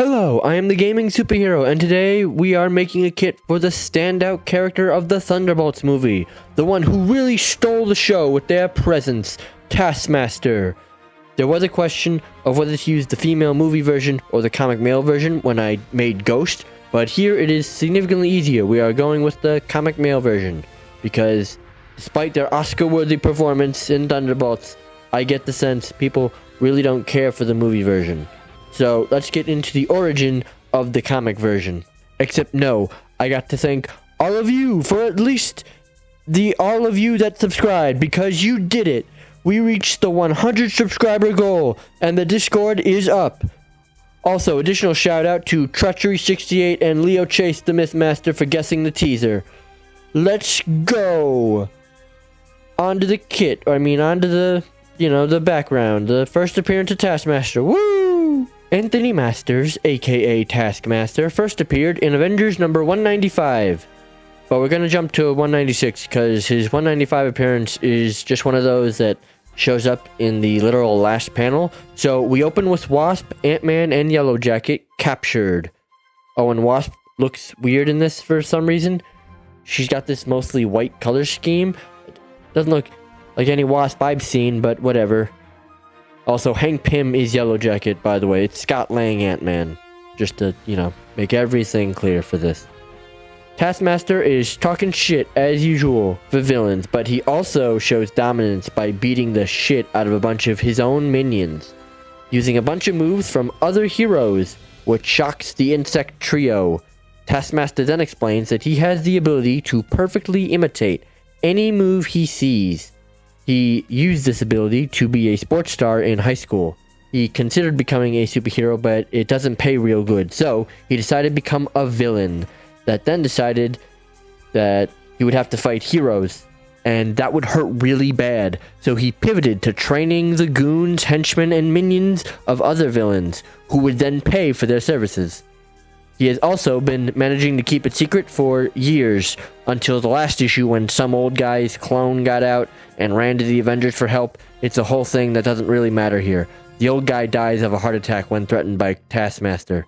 Hello, I am the Gaming Superhero, and today we are making a kit for the standout character of the Thunderbolts movie, the one who really stole the show with their presence, Taskmaster. There was a question of whether to use the female movie version or the comic male version when I made Ghost, but here it is significantly easier. We are going with the comic male version, because despite their Oscar-worthy performance in Thunderbolts, I get the sense people really don't care for the movie version. So let's get into the origin of the comic version. Except no, I got to thank all of you for at least all of you that subscribed, because you did it. We reached the 100 subscriber goal and the Discord is up. Also, additional shout out to Treachery68 and Leo Chase the Mythmaster for guessing the teaser. Let's go onto the kit. Onto the, the background. The first appearance of Taskmaster. Woo! Anthony Masters, aka Taskmaster, first appeared in Avengers number 195. But we're gonna jump to 196 because his 195 appearance is just one of those that shows up in the literal last panel. So we open with Wasp, Ant-Man, and Yellow Jacket captured. Oh, and Wasp looks weird in this for some reason. She's got this mostly white color scheme. Doesn't look like any Wasp I've seen, but whatever. Also, Hank Pym is Yellow Jacket, by the way. It's Scott Lang Ant-Man. Just to, make everything clear for this. Taskmaster is talking shit as usual for villains, but he also shows dominance by beating the shit out of a bunch of his own minions, using a bunch of moves from other heroes, which shocks the insect trio. Taskmaster then explains that he has the ability to perfectly imitate any move he sees. He used this ability to be a sports star in high school. He considered becoming a superhero, but it doesn't pay real good, so he decided to become a villain. That then decided that he would have to fight heroes, and that would hurt really bad. So he pivoted to training the goons, henchmen, and minions of other villains, who would then pay for their services. He has also been managing to keep it secret for years, until the last issue when some old guy's clone got out and ran to the Avengers for help. It's a whole thing that doesn't really matter here. The old guy dies of a heart attack when threatened by Taskmaster.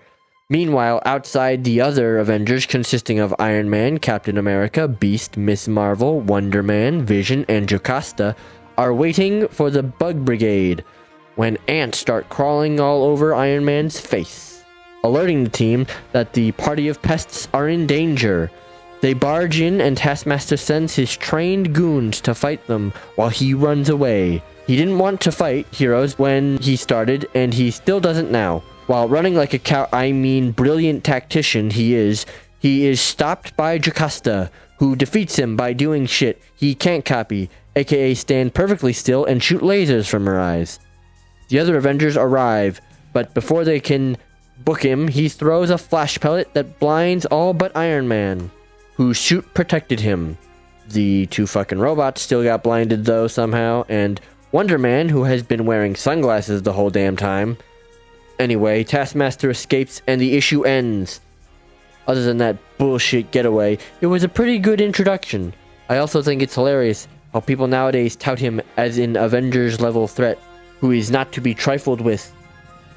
Meanwhile, outside, the other Avengers, consisting of Iron Man, Captain America, Beast, Miss Marvel, Wonder Man, Vision, and Jocasta, are waiting for the Bug Brigade when ants start crawling all over Iron Man's face, alerting the team that the party of pests are in danger. They barge in and Taskmaster sends his trained goons to fight them while he runs away. He didn't want to fight heroes when he started, and he still doesn't now. While running like a brilliant tactician he is stopped by Jocasta, who defeats him by doing shit he can't copy, aka stand perfectly still and shoot lasers from her eyes. The other Avengers arrive, but before they can book him, he throws a flash pellet that blinds all but Iron Man, whose suit protected him. The two fucking robots still got blinded though somehow, and Wonder Man, who has been wearing sunglasses the whole damn time. Anyway, Taskmaster escapes and the issue ends. Other than that bullshit getaway, it was a pretty good introduction. I also think it's hilarious how people nowadays tout him as an Avengers level threat, who is not to be trifled with.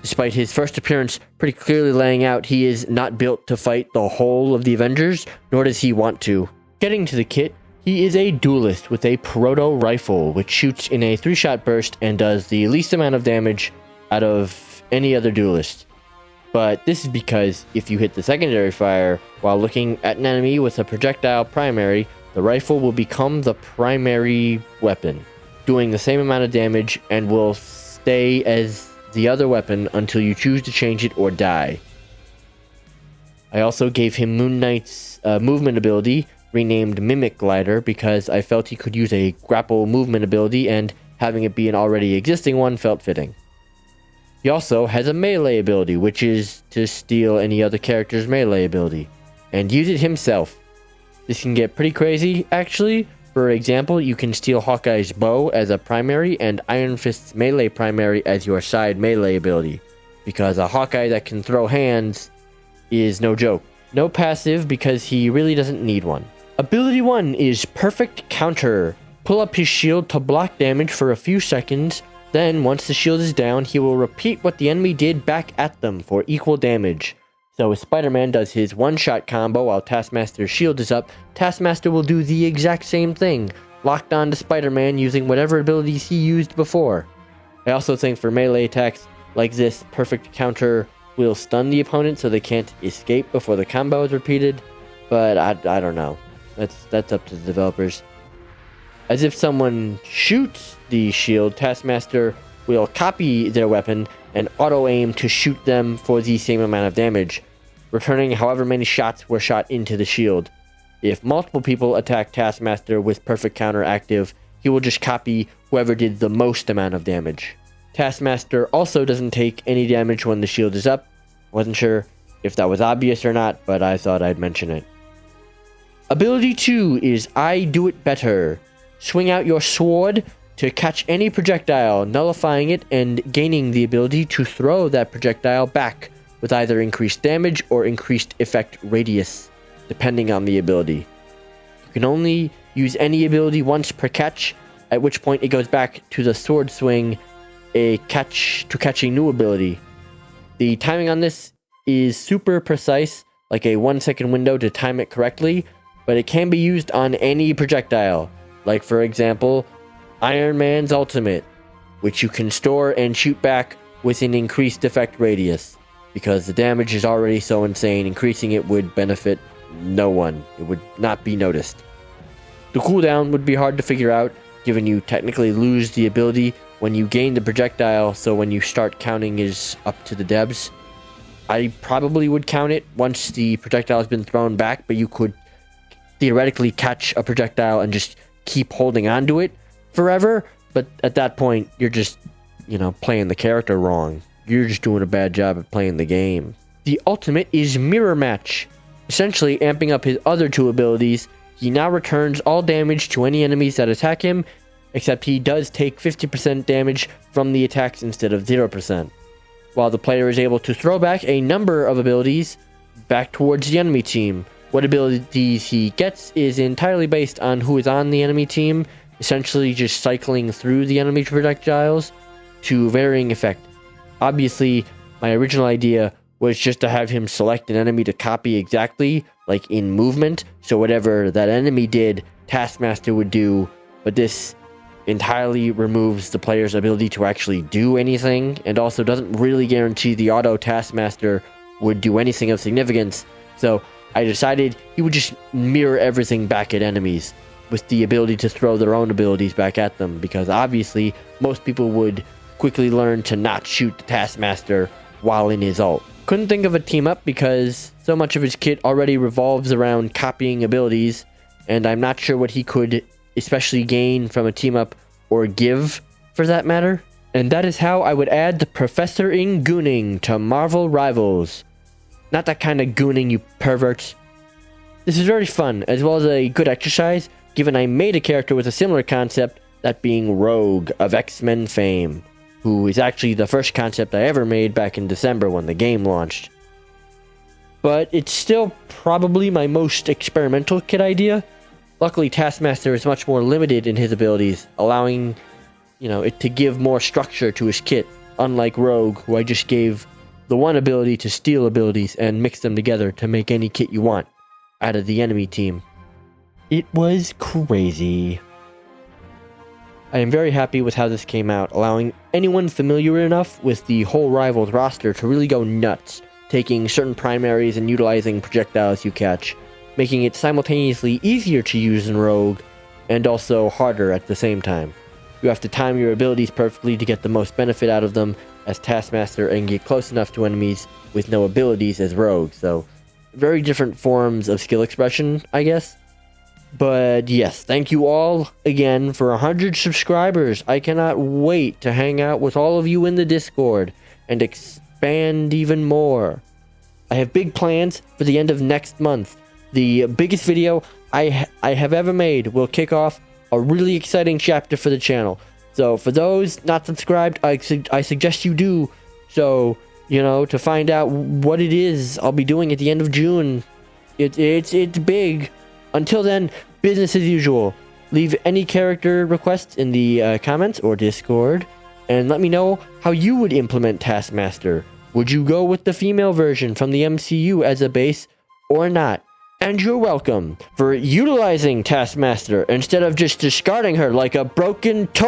Despite his first appearance pretty clearly laying out he is not built to fight the whole of the Avengers, nor does he want to. Getting to the kit, he is a duelist with a proto rifle, which shoots in a 3-shot burst and does the least amount of damage out of any other duelist. But this is because if you hit the secondary fire while looking at an enemy with a projectile primary, the rifle will become the primary weapon, doing the same amount of damage and will stay as the other weapon until you choose to change it or die. I also gave him Moon Knight's movement ability, renamed Mimic Glider, because I felt he could use a grapple movement ability, and having it be an already existing one felt fitting. He also has a melee ability, which is to steal any other character's melee ability, and use it himself. This can get pretty crazy, actually. For example, you can steal Hawkeye's bow as a primary and Iron Fist's melee primary as your side melee ability, because a Hawkeye that can throw hands is no joke. No passive because he really doesn't need one. Ability 1 is Perfect Counter. Pull up his shield to block damage for a few seconds, Then, once the shield is down, he will repeat what the enemy did back at them for equal damage. So if Spider-Man does his one-shot combo while Taskmaster's shield is up, Taskmaster will do the exact same thing, locked on to Spider-Man using whatever abilities he used before. I also think for melee attacks like this, perfect counter will stun the opponent so they can't escape before the combo is repeated, but I don't know. That's up to the developers. As if someone shoots the shield, Taskmaster will copy their weapon and auto-aim to shoot them for the same amount of damage, returning however many shots were shot into the shield. If multiple people attack Taskmaster with perfect counter active, he will just copy whoever did the most amount of damage. Taskmaster also doesn't take any damage when the shield is up. Wasn't sure if that was obvious or not, but I thought I'd mention it. Ability 2 is I Do It Better. Swing out your sword to catch any projectile, nullifying it and gaining the ability to throw that projectile back with either increased damage or increased effect radius, depending on the ability. You can only use any ability once per catch, at which point it goes back to the sword swing, a catch a new ability. The timing on this is super precise, like a 1 second window to time it correctly, but it can be used on any projectile. Like, for example, Iron Man's ultimate, which you can store and shoot back with an increased effect radius. Because the damage is already so insane, increasing it would benefit no one. It would not be noticed. The cooldown would be hard to figure out, given you technically lose the ability when you gain the projectile, so when you start counting is up to the devs. I probably would count it once the projectile has been thrown back, but you could theoretically catch a projectile and just keep holding on to it forever, but at that point you're just, playing the character wrong. You're just doing a bad job at playing the game. The ultimate is Mirror Match. Essentially amping up his other two abilities, he now returns all damage to any enemies that attack him, except he does take 50% damage from the attacks instead of 0%. While the player is able to throw back a number of abilities back towards the enemy team. What abilities he gets is entirely based on who is on the enemy team, essentially just cycling through the enemy projectiles to varying effect. Obviously, my original idea was just to have him select an enemy to copy exactly, like in movement, so whatever that enemy did, Taskmaster would do, but this entirely removes the player's ability to actually do anything, and also doesn't really guarantee the auto Taskmaster would do anything of significance, so I decided he would just mirror everything back at enemies, with the ability to throw their own abilities back at them, because obviously most people would quickly learn to not shoot the Taskmaster while in his ult. Couldn't think of a team up because so much of his kit already revolves around copying abilities, and I'm not sure what he could especially gain from a team up or give for that matter. And that is how I would add the Professor in Gooning to Marvel Rivals. Not that kind of gooning, you perverts. This is very fun, as well as a good exercise, given I made a character with a similar concept, that being Rogue of X-Men fame, who is actually the first concept I ever made back in December when the game launched. But it's still probably my most experimental kit idea. Luckily, Taskmaster is much more limited in his abilities, allowing, it to give more structure to his kit, unlike Rogue, who I just gave the one ability to steal abilities and mix them together to make any kit you want out of the enemy team. It was crazy. I am very happy with how this came out, allowing anyone familiar enough with the whole Rivals roster to really go nuts, taking certain primaries and utilizing projectiles you catch, making it simultaneously easier to use than Rogue, and also harder at the same time. You have to time your abilities perfectly to get the most benefit out of them as Taskmaster and get close enough to enemies with no abilities as Rogue, so very different forms of skill expression, I guess. But yes, thank you all again for 100 subscribers. I cannot wait to hang out with all of you in the Discord and expand even more. I have big plans for the end of next month. The biggest video I have ever made will kick off a really exciting chapter for the channel. So for those not subscribed, I suggest you do. So, to find out what it is I'll be doing at the end of June. It's big. Until then, business as usual. Leave any character requests in the comments or Discord. and let me know how you would implement Taskmaster. Would you go with the female version from the MCU as a base or not? And you're welcome for utilizing Taskmaster instead of just discarding her like a broken toy.